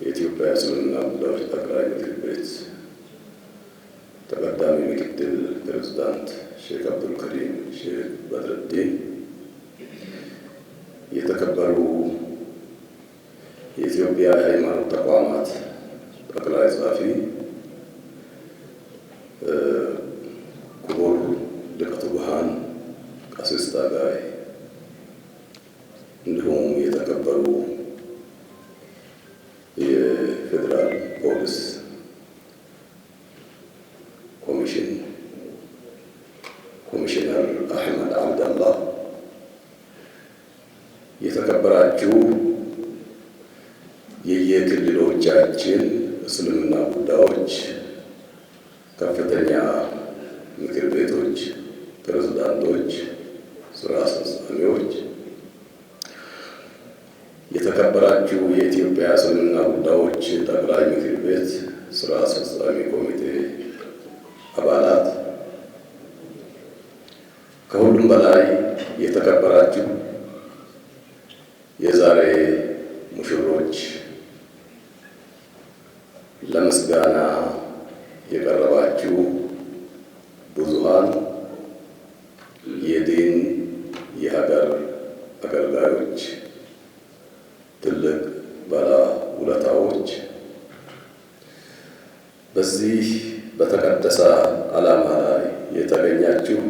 የኢትዮጵያ እስልምና ጉዳዮች ጠቅላይ ምክር ቤት ተቀዳሚ ምክትል ፕሬዝዳንት ሼክ አብዱልከሪም ሼክ በድረዲን፣ የተከበሩ የኢትዮጵያ የሃይማኖት ተቋማት ጠቅላይ ጸሐፊ ክቡር ሊቀ ትጉሃን ቀሲስ ታጋይ፣ እንዲሁም የተከበሩ የፌዴራል ፖሊስ ኮሚሽነር አህመድ አብደላህ፣ የተከበራችሁ የየክልሎቻችን እስልምና ጉዳዮች ከፍተኛ ምክር ቤቶች ፕሬዝዳንቶች፣ ስራ አስፈጻሚዎች፣ የተከበራችሁ የኢትዮጵያ እስልምና ጉዳዮች ጠቅላይ ምክር ቤት ስራ አስፈጻሚ ኮሚቴ አባላት፣ ከሁሉም በላይ የተከበራችሁ የዛሬ ሙሽሮች፣ ለምስጋና የቀረባችሁ ብዙሃን የዲን የሀገር አገልጋዮች፣ ትልቅ ባለውለታዎች፣ በዚህ በተቀደሰ ዓላማ ላይ የተገኛችሁ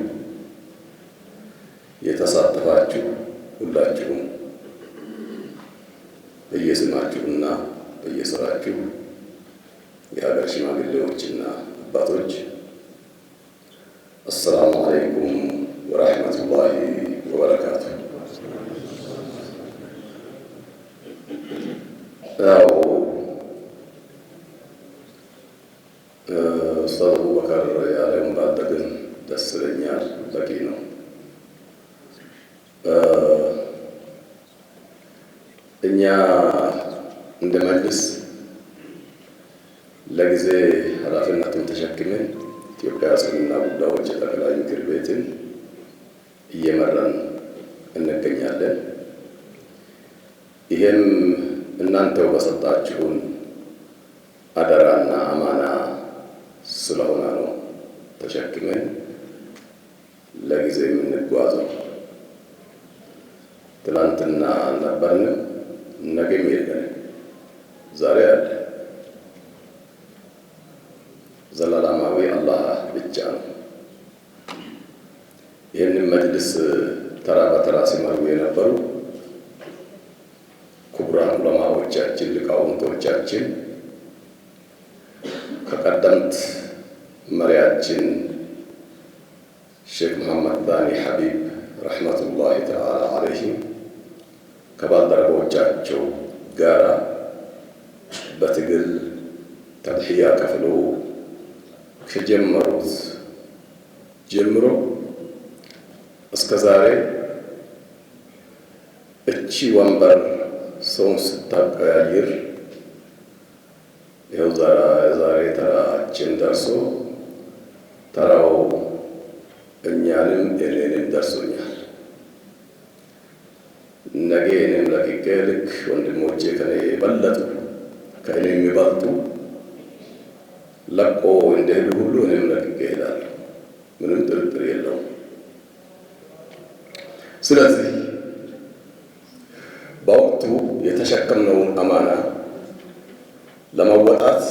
የተሳተፋችሁ ሁላችሁም በየስማችሁና በየስራችሁ የሀገር ሽማግሌዎችና አባቶች፣ አሰላሙ አለይኩም ወራህመቱላሂ ወበረካቱ። ያው ኡስታዝ አቡበከር ያለውን ባልጠግን ደስ ይለኛል፣ በቂ ነው። እኛ እንደ መጅልስ ለጊዜ ኃላፊነቱን ተሸክመን ኢትዮጵያ እስልምና ጉዳዮች ጠቅላይ ምክር ቤትን እየመራን እንገኛለን። ይህም እናንተው በሰጣችሁን አደራና አማና ስለሆነ ነው ተሸክመን ለጊዜ የምንጓዘው። ትላንትና አልነበርንም፣ ነገም የለንም፣ ዛሬ አለ። ዘላለማዊ አላህ ብቻ ነው። ይህንን መጅልስ ተራ በተራ ሲመሩ የነበሩ ክቡራን ዑለማዎቻችን፣ ሊቃውንቶቻችን ከቀደምት መሪያችን ሼክ መሐመድ ዳኒ ሐቢብ ረሕመቱላሂ ተዓላ ዐለይሂም ከባልደረቦቻቸው ጋራ በትግል ተድሕያ ከፍሎ ከጀመሩት ጀምሮ እስከ ዛሬ እቺ ወንበር ሰውን ስታቀያይር ይኸው ዛሬ ተራችን ደርሶ ተራው እኛንም እኔንም ደርሶኛል። ነገ እኔም ለቅቄ ልክ ወንድሞቼ ከኔ የበለጡ ከእኔ የሚበልጡ ለቆ እንደሄዱ ሁሉ እኔም ለቅቄ እሄዳለሁ። ምንም ጥርጥር የለውም። ስለዚህ በወቅቱ የተሸከምነውን አማና ለመወጣት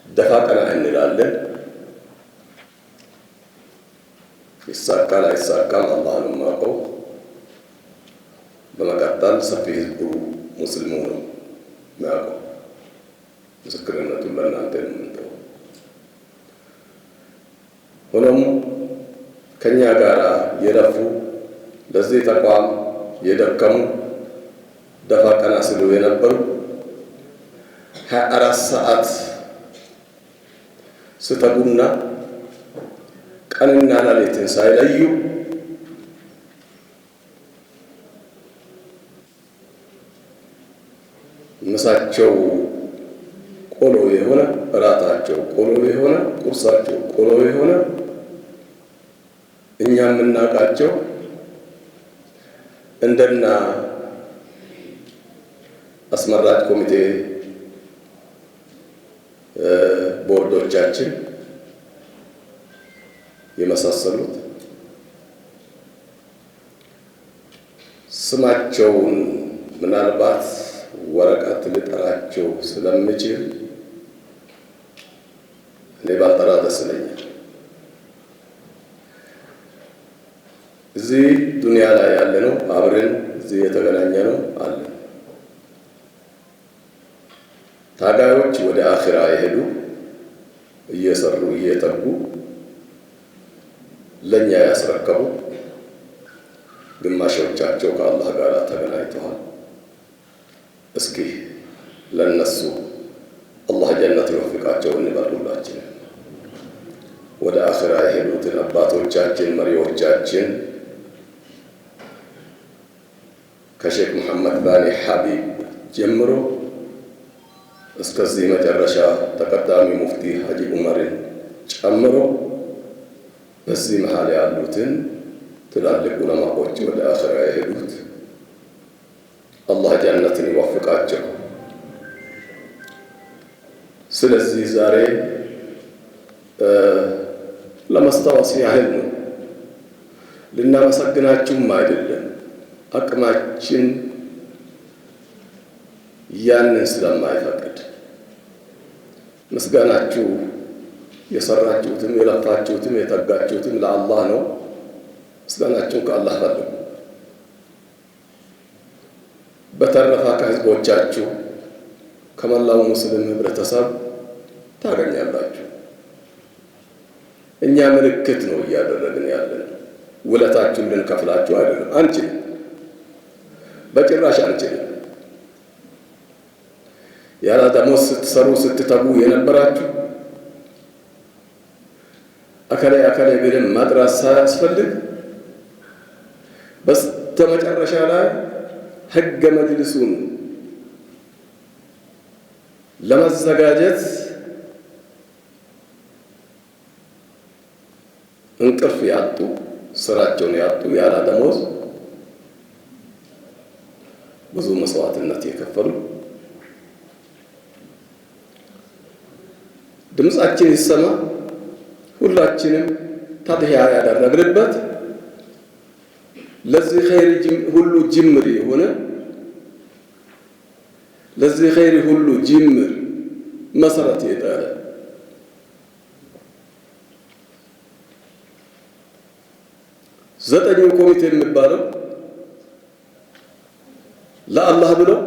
ደፋ ቀና እንላለን። ይሳካል አይሳካም አላህ ነው የማውቀው። በመቀጠል ሰፊ ህዝቡ ሙስሊሙ ነው የሚያውቀው። ምስክርነቱን ለእናንተ ነው የምንተው። ሆኖም ከእኛ ጋር የለፉ ለዚህ ተቋም የደከሙ ደፋ ቀና ሲሉ የነበሩ 24 ሰዓት ስተጉና ቀንና ሌሊትን ሳይለዩ ምሳቸው ቆሎ የሆነ እራታቸው ቆሎ የሆነ ቁርሳቸው ቆሎ የሆነ እኛ የምናውቃቸው እንደና አስመራጭ ኮሚቴ ቦርዶቻችን የመሳሰሉት ስማቸውን ምናልባት ወረቀት ልጠራቸው ስለምችል እኔ ባልጠራ ደስ ይለኛል። እዚህ ዱንያ ላይ ያለነው አብረን እዚህ የተገናኘነው አለን። ታጋዮች ወደ አኺራ የሄዱ እየሰሩ እየተጉ ለኛ ያስረከቡ፣ ግማሾቻቸው ከአላህ ጋር ተገናኝተዋል። እስኪ ለነሱ አላህ ጀነት ይወፍቃቸው እንበሉላችን። ወደ አኺራ የሄዱትን አባቶቻችን መሪዎቻችን ከሼክ መሐመድ ባኒ ሐቢብ ጀምሮ እስከዚህ መጨረሻ ተቀዳሚ ሙፍቲ ሀጂ ዑመርን ጨምሮ በዚህ መሃል ያሉትን ትላልቅ ዑለማዎች ወደ አኺራ የሄዱት አላህ ጀነትን ይወፍቃቸው። ስለዚህ ዛሬ ለማስታወስ ያህል ነው፣ ልናመሰግናችሁም አይደለም። አቅማችን ያንን ስለማይፈቅድ ምስጋናችሁ የሰራችሁትም የለፋችሁትም የተጋችሁትም ለአላህ ነው። ምስጋናችሁን ከአላህ ፈልጉ። በተረፈ ከህዝቦቻችሁ ከመላው ሙስሊም ህብረተሰብ ታገኛላችሁ። እኛ ምልክት ነው እያደረግን ያለን። ውለታችሁን ልንከፍላችሁ አይደለም፣ አንችልም፣ በጭራሽ አንችልም። ያለ ደሞዝ ስትሰሩ ስትተጉ የነበራችሁ አከሌ ብለን ማጥራት ሳያስፈልግ በስተመጨረሻ ላይ ህገ መጅልሱን ለማዘጋጀት እንቅልፍ ያጡ፣ ስራቸውን ያጡ፣ ያለ ደሞዝ ብዙ መስዋዕትነት የከፈሉ ድምጻችን ይሰማ ሁላችንም ተድሂያ ያደረግንበት ለዚህ ኸይር ሁሉ ጅምር የሆነ ለዚህ ኸይር ሁሉ ጅምር መሰረት የጣለ ዘጠኙ ኮሚቴ የሚባለው ለአላህ ብለው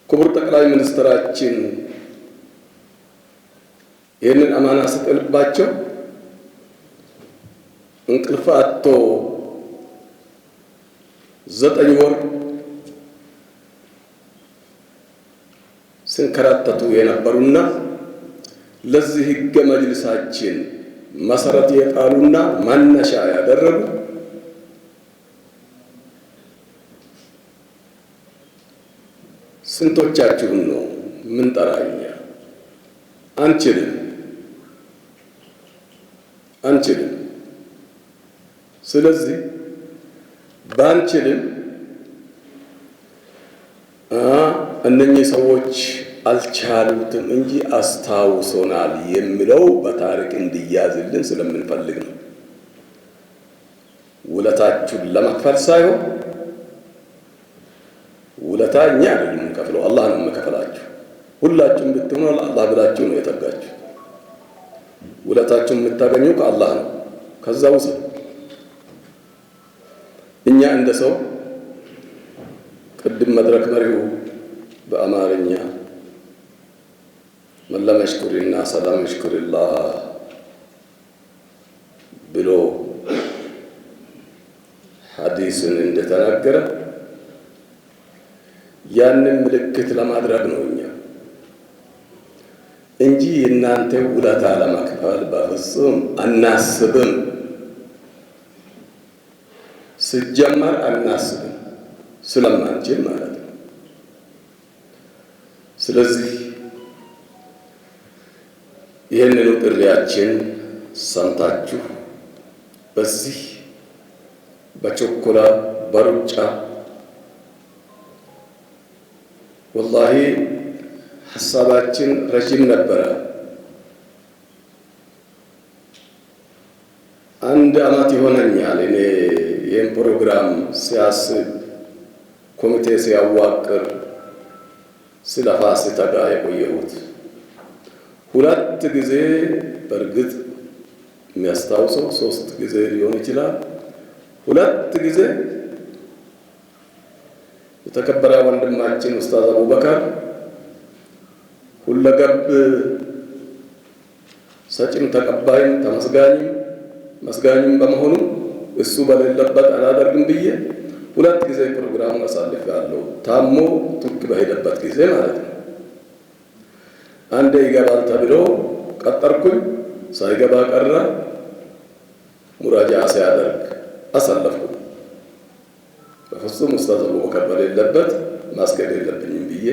ክቡር ጠቅላይ ሚኒስትራችን ይህንን አማና ስጥልባቸው እንቅልፍ አጥቶ 9 ወር ስንከራተቱ የነበሩና ለዚህ ህገ መጅልሳችን መሰረት የጣሉና ማነሻ ያደረጉ ስንቶቻችሁን ነው ምን ጠራኛ? አንችልም። ስለዚህ ባንችልም እነኚህ ሰዎች አልቻሉትም እንጂ አስታውሶናል የሚለው በታሪክ እንዲያዝልን ስለምንፈልግ ነው። ውለታችሁን ለመክፈል ሳይሆን ውለታ እኛ አይደለም የምንከፍለው፣ አላህ ነው የሚከፍላችሁ። ሁላችሁም ብትሆኑ ለአላህ ብላችሁ ነው የተጋችሁ። ውለታችሁን የምታገኙ ከአላህ ነው። ከዛ ውስጥ እኛ እንደ ሰው ቅድም መድረክ መሪው በአማርኛ من لم يشكر الناس لم يشكر الله ብሎ ሐዲስን እንደተናገረ ያንን ምልክት ለማድረግ ነው እኛ እንጂ እናንተ ውለታ ለማክፈል በፍጹም አናስብም። ሲጀመር አናስብም ስለማንችል ማለት ነው። ስለዚህ ይህንን ጥሪያችን ሰምታችሁ በዚህ በቸኮላ በሩጫ ወላሂ ሐሳባችን ረጅም ነበረ። 1 ዓመት ይሆነኛል እኔ ይህን ፕሮግራም ሲያስብ ኮሚቴ ሲያዋቅር ስለፋ ሲተጋ የቆየሁት 2 ጊዜ በእርግጥ የሚያስታውሰው 3 ጊዜ ሊሆን ይችላል። 2 ጊዜ የተከበረ ወንድማችን ኡስታዝ አቡበከር ሁለገብ ሰጪም ተቀባይም መስጋኝም በመሆኑ እሱ በሌለበት አላደርግም ብዬ 2 ጊዜ ፕሮግራሙን አሳልፌያለሁ። ታሞ ቱርክ በሄደበት ጊዜ ማለት ነው። አንዴ ይገባል ተብሎ ቀጠርኩኝ፣ ሳይገባ ቀረ። ሙራጃ ሲያደርግ አሳለፍኩ። በፍጹም ኡስታዝ አቡበከር በሌለበት ማስገድ የለብኝም ብዬ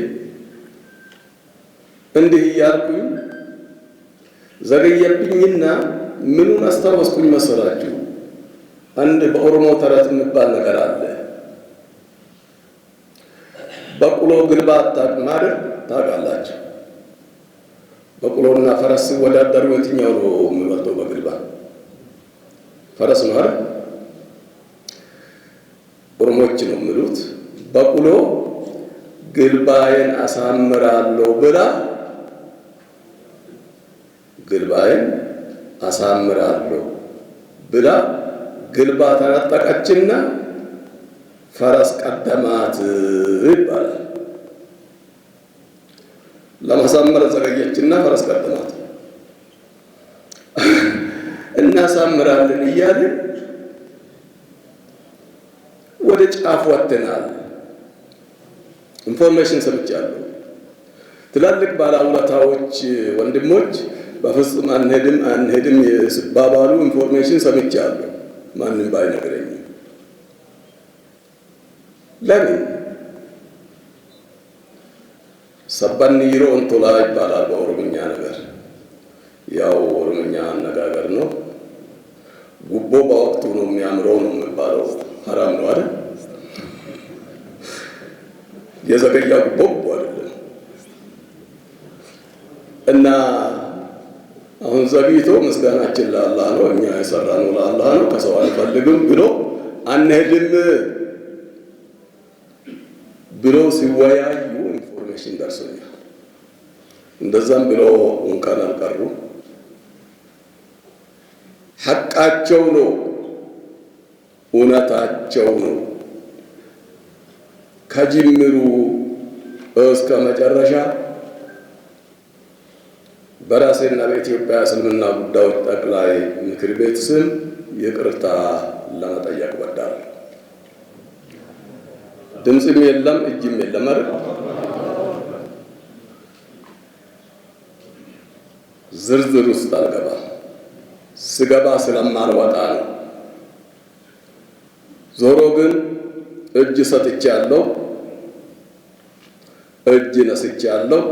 እንዲህ እያልኩኝ ዘገየብኝና ምኑን አስታወስኩኝ መሰላችሁ? አንድ በኦሮሞ ተረት የሚባል ነገር አለ። በቅሎ ግልባ ማድረግ ታውቃላችሁ? በቅሎና ፈረስ ሲወዳደሩ የትኛው ነው የሚበልጠው? በግልባ ፈረስ ነው አይደል? ኦሮሞዎች ነው የሚሉት። በቅሎ ግልባዬን አሳምራለሁ ብላ ግልባ ተነጠቀችና ፈረስ ቀደማት ይባላል። ለማሳመር ዘገየችና ፈረስ ቀደማት። እናሳምራለን እያልን ወደ ጫፍ ወጥተናል። ኢንፎርሜሽን ሰምቻለሁ። ትላልቅ ባለውለታዎች ወንድሞች በፍጹም አንሄድም ሲባባሉ ኢንፎርሜሽን ሰምቻለሁ። ማንም ባይነግረኝም ለምን ሰባን ይሮ እንቶላ ይባላል በኦሮምኛ ነገር። ያው ኦሮምኛ አነጋገር ነው። ጉቦ በወቅቱ ነው የሚያምረው ነው የሚባለው። ሐራም ነው አይደል? የዘገያ ጉቦ አይደለም። እና አሁን ዘግይቶ ምስጋናችን ለአላህ ነው፣ እኛ የሰራነው ለአላህ ነው፣ ከሰው አንፈልግም ብሎ አንሄድም ብሎ ሲወያዩ ኢንፎርሜሽን ደርሶኛል። እንደዛም ብሎ እንኳን አልቀሩ። ሐቃቸው ነው፣ እውነታቸው ነው። ከጅምሩ እስከ መጨረሻ በራሴና በኢትዮጵያ እስልምና ጉዳዮች ጠቅላይ ምክር ቤት ስም ይቅርታ ለመጠየቅ ወዳለሁ። ድምፅም የለም እጅም የለም አይደል? ዝርዝር ውስጥ አልገባም። ስገባ ስለማልወጣ ነው። ዞሮ ግን እጅ ሰጥቻለሁ፣ እጅ ነስቻለሁ።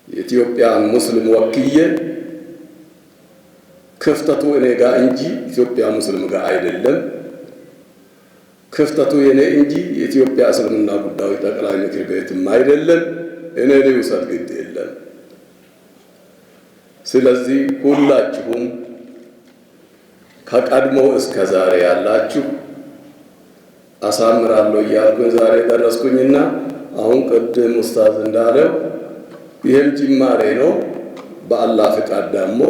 የኢትዮጵያን ሙስሊም ወክዬ ክፍተቱ እኔ ጋር እንጂ ኢትዮጵያ ሙስሊም ጋር አይደለም። ክፍተቱ የኔ እንጂ የኢትዮጵያ እስልምና ጉዳዮች ጠቅላይ ምክር ቤትም አይደለም። እኔ ልውሰድ ግድ የለም። ስለዚህ ሁላችሁም ከቀድሞ እስከ ዛሬ ያላችሁ አሳምራለሁ እያልኩኝ ዛሬ ደረስኩኝና አሁን ቅድም ኡስታዝ እንዳለው ይህም ጅማሬ ነው። በአላህ ፍቃድ ደግሞ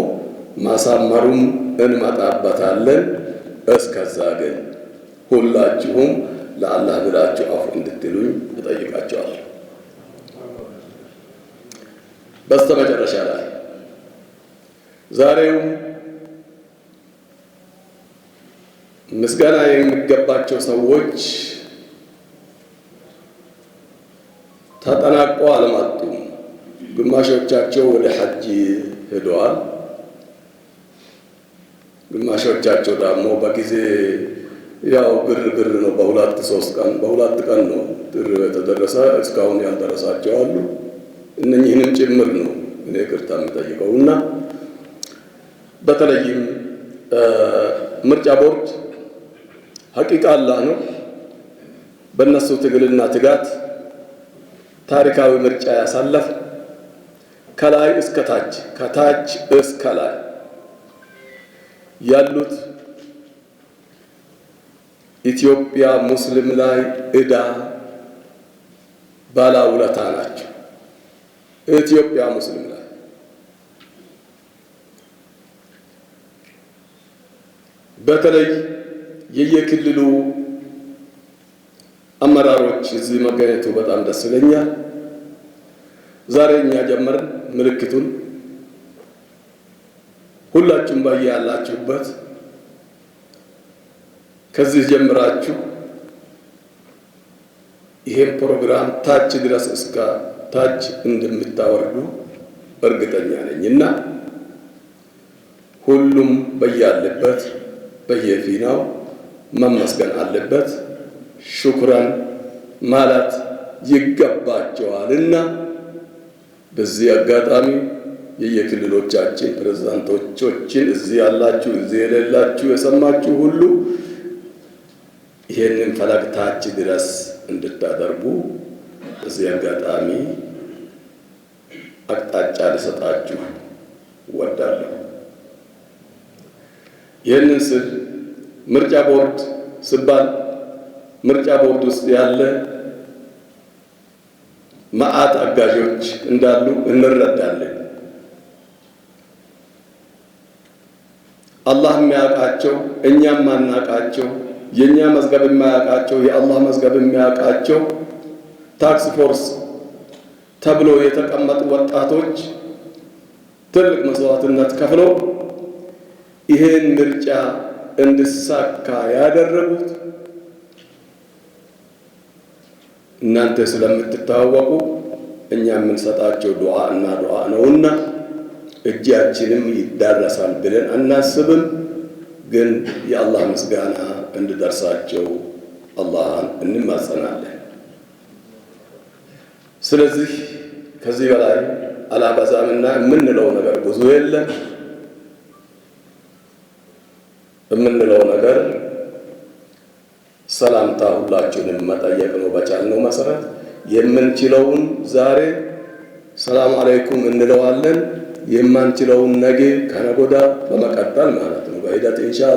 ማሳመሩም እንመጣበታለን። እስከዛ ግን ሁላችሁም ለአላህ ብላችሁ አፉ እንድትሉኝ እጠይቃችኋለሁ። በስተመጨረሻ ላይ ዛሬው ምስጋና የሚገባቸው ሰዎች ተጠናቆ አልመጡም። ግማሾቻቸው ወደ ሐጅ ሄደዋል። ግማሾቻቸው ደግሞ በጊዜ ያው ግርግር ነው። በሁለት ቀን ነው ጥሪ የተደረሰ። እስካሁን ያልደረሳቸው አሉ። እነኚህንም ጭምር ነው እኔ ይቅርታ የምጠይቀውና በተለይም ምርጫ ቦርድ ሐቂቃ አላህ ነው። በእነሱ ትግልና ትጋት ታሪካዊ ምርጫ ያሳለፍ ከላይ እስከ ታች ከታች እስከ ላይ ያሉት ኢትዮጵያ ሙስሊም ላይ ዕዳ ባለውለታ ናቸው። ኢትዮጵያ ሙስሊም ላይ በተለይ የየክልሉ አመራሮች እዚህ መገኘቱ በጣም ደስ ይለኛል። ዛሬ እኛ ጀመርን ምልክቱን ሁላችሁም ባያላችሁበት ከዚህ ጀምራችሁ ይሄን ፕሮግራም ታች ድረስ እስከ ታች እንደምታወርዱ እርግጠኛ ነኝና ሁሉም በያለበት በየፊናው መመስገን አለበት። ሹክራን ማለት ይገባቸዋልና በዚህ አጋጣሚ የየክልሎቻችን ፕሬዝዳንቶችን እዚህ ያላችሁ እዚህ የሌላችሁ የሰማችሁ ሁሉ ይሄንን ፈለግ ታች ድረስ እንድታደርጉ እዚህ አጋጣሚ አቅጣጫ ልሰጣችሁ ወዳለሁ። ይህንን ስል ምርጫ ቦርድ ሲባል ምርጫ ቦርድ ውስጥ ያለ መዓት አጋዦች እንዳሉ እንረዳለን። አላህ የሚያውቃቸው እኛም ማናውቃቸው የኛ መዝገብ የማያውቃቸው የአላህ መዝገብ የሚያውቃቸው ታክስ ፎርስ ተብሎ የተቀመጡ ወጣቶች ትልቅ መስዋዕትነት ከፍለው ይሄን ምርጫ እንዲሳካ ያደረጉት እናንተ ስለምትታወቁ እኛ የምንሰጣቸው ዱዓ ነውና እጃችንም ይዳረሳል ብለን አናስብም። ግን የአላህ ምስጋና እንድደርሳቸው አላህን እንማጸናለን። ስለዚህ ከዚህ በላይ አላበዛምና የምንለው ነገር ብዙ የለም። የምንለው ነገር ሰላምታ ሁላችሁንም መጠየቅ ነው። በቻልነው መሰረት የምንችለውን ዛሬ ሰላም አለይኩም እንለዋለን። የማንችለውን ነገ ከነገ ወዲያ በመቀጠል ማለት ነው በሂደት ኢንሻአላህ